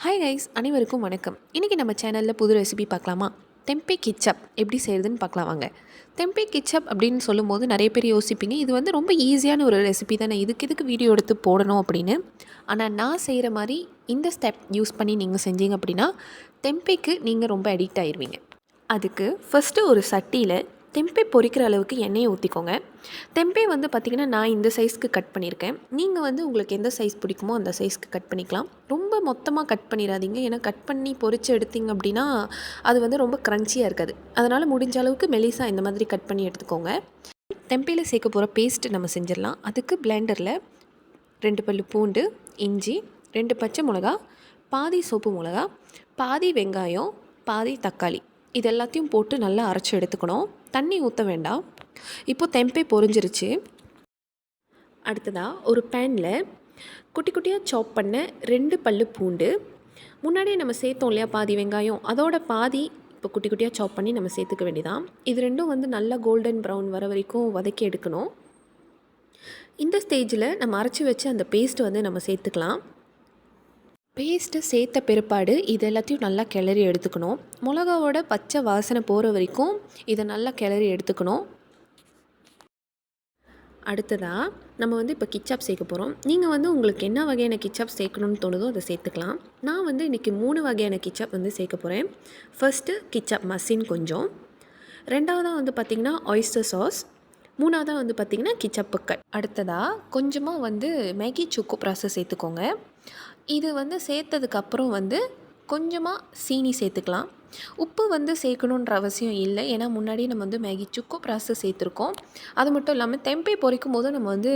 Hi guys, அனைவருக்கும் வணக்கம். இன்றைக்கி நம்ம சேனலில் புது ரெசிபி பார்க்கலாமா? தெம்பே கிச்சப் எப்படி செய்கிறதுன்னு பார்க்கலாம் வாங்க. தெம்பே கிச்சப் அப்படின்னு சொல்லும்போது நிறைய பேர் யோசிப்பீங்க, இது வந்து ரொம்ப ஈஸியான ஒரு ரெசிபி தானே, இதுக்கு வீடியோ எடுத்து போடணும் அப்படின்னு. ஆனால் நான் செய்கிற மாதிரி இந்த ஸ்டெப் யூஸ் பண்ணி நீங்கள் செஞ்சீங்க அப்படின்னா தெம்பேக்கு நீங்கள் ரொம்ப அடிக்ட் ஆயிடுவீங்க. அதுக்கு ஃபஸ்ட்டு ஒரு சட்டியில் தெம்பே பொரிக்கிற அளவுக்கு எண்ணெயை ஊற்றிக்கோங்க. தெம்பே வந்து பார்த்திங்கன்னா நான் இந்த சைஸ்க்கு கட் பண்ணியிருக்கேன். நீங்கள் வந்து உங்களுக்கு எந்த சைஸ் பிடிக்குமோ அந்த சைஸ்க்கு கட் பண்ணிக்கலாம். ரொம்ப மொத்தமாக கட் பண்ணிடாதீங்க, ஏன்னா கட் பண்ணி பொரித்து எடுத்திங்க அப்படின்னா அது வந்து ரொம்ப க்ரன்ச்சியாக இருக்காது. அதனால் முடிஞ்ச அளவுக்கு மெலிசாக இந்த மாதிரி கட் பண்ணி எடுத்துக்கோங்க. தெம்பேயில் சேர்க்க போகிற பேஸ்ட்டு நம்ம செஞ்சிடலாம். அதுக்கு பிளெண்டரில் 2 பல்லு பூண்டு, இஞ்சி, 2 பச்சை மிளகா, பாதி சோப்பு மிளகா, பாதி வெங்காயம், பாதி தக்காளி, இது எல்லாத்தையும் போட்டு நல்லா அரைச்சி எடுத்துக்கணும். தண்ணி ஊற்ற வேண்டாம். இப்போது தெம்பே பொரிஞ்சிருச்சு. அடுத்ததாக ஒரு பேனில் குட்டி குட்டியாக சாப் பண்ண 2 பல்லு பூண்டு, முன்னாடியே நம்ம சேர்த்தோம் இல்லையா பாதி வெங்காயம், அதோட பாதி இப்போ குட்டி குட்டியாக சாப் பண்ணி நம்ம சேர்த்துக்க வேண்டியதான். இது ரெண்டும் வந்து நல்லா கோல்டன் ப்ரௌன் வர வரைக்கும் வதக்கி எடுக்கணும். இந்த ஸ்டேஜில் நம்ம அரைச்சி வச்சு அந்த பேஸ்ட்டு வந்து நம்ம சேர்த்துக்கலாம். பேஸ்ட்டு சேர்த்த பிற்பாடு இது எல்லாத்தையும் நல்லா கிளறி எடுத்துக்கணும். மிளகாவோட பச்சை வாசனை போகிற வரைக்கும் இதை நல்லா கிளறி எடுத்துக்கணும். அடுத்ததாக நம்ம வந்து இப்போ கிச்சாப் சேர்க்க போகிறோம். நீங்கள் வந்து உங்களுக்கு என்ன வகையான கிச்சாப் சேர்க்கணும்னு தோணுதோ அதை சேர்த்துக்கலாம். நான் வந்து இன்றைக்கி 3 வகையான கிச்சாப் வந்து சேர்க்க போகிறேன். ஃபர்ஸ்ட்டு கிச்சாப் மசின் கொஞ்சம், ரெண்டாவதாக வந்து பார்த்திங்கன்னா ஆயிஸ்டர் சாஸ், மூணாவதாக வந்து பார்த்திங்கன்னா கிச்சப் பிக்கல். அடுத்ததாக கொஞ்சமாக வந்து மேகி சுக்கு ப்ராசஸ் சேர்த்துக்கோங்க. இது வந்து சேர்த்ததுக்கப்புறம் வந்து கொஞ்சமாக சீனி சேர்த்துக்கலாம். உப்பு வந்து சேர்க்கணுன்ற அவசியம் இல்லை, ஏன்னா முன்னாடியே நம்ம வந்து மேகி சுக்கு ப்ராசஸ் சேர்த்துருக்கோம். அது மட்டும் இல்லாமல் தெம்பே பொரிக்கும் போது நம்ம வந்து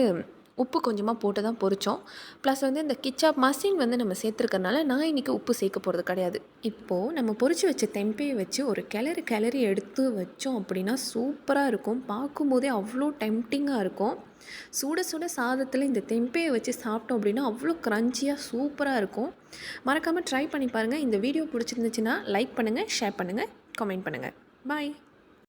உப்பு கொஞ்சமாக போட்டு தான் பொரித்தோம். ப்ளஸ் வந்து இந்த கிச்சாப் மசின் வந்து நம்ம சேர்த்துருக்கறனால நான் இன்றைக்கி உப்பு சேர்க்க போகிறது கிடையாது. இப்போது நம்ம பொரித்து வச்ச தெம்பையை வச்சு ஒரு கிளறி எடுத்து வச்சோம் அப்படின்னா சூப்பராக இருக்கும். பார்க்கும்போதே அவ்வளோ டெம்டிங்காக இருக்கும். சுட சுட சாதத்தில் இந்த தெம்பையை வச்சு சாப்பிட்டோம் அப்படின்னா அவ்வளோ க்ரன்ச்சியாக சூப்பராக இருக்கும். மறக்காமல் ட்ரை பண்ணி பாருங்கள். இந்த வீடியோ பிடிச்சிருந்துச்சுன்னா லைக் பண்ணுங்கள், ஷேர் பண்ணுங்கள், கமெண்ட் பண்ணுங்கள். பாய்.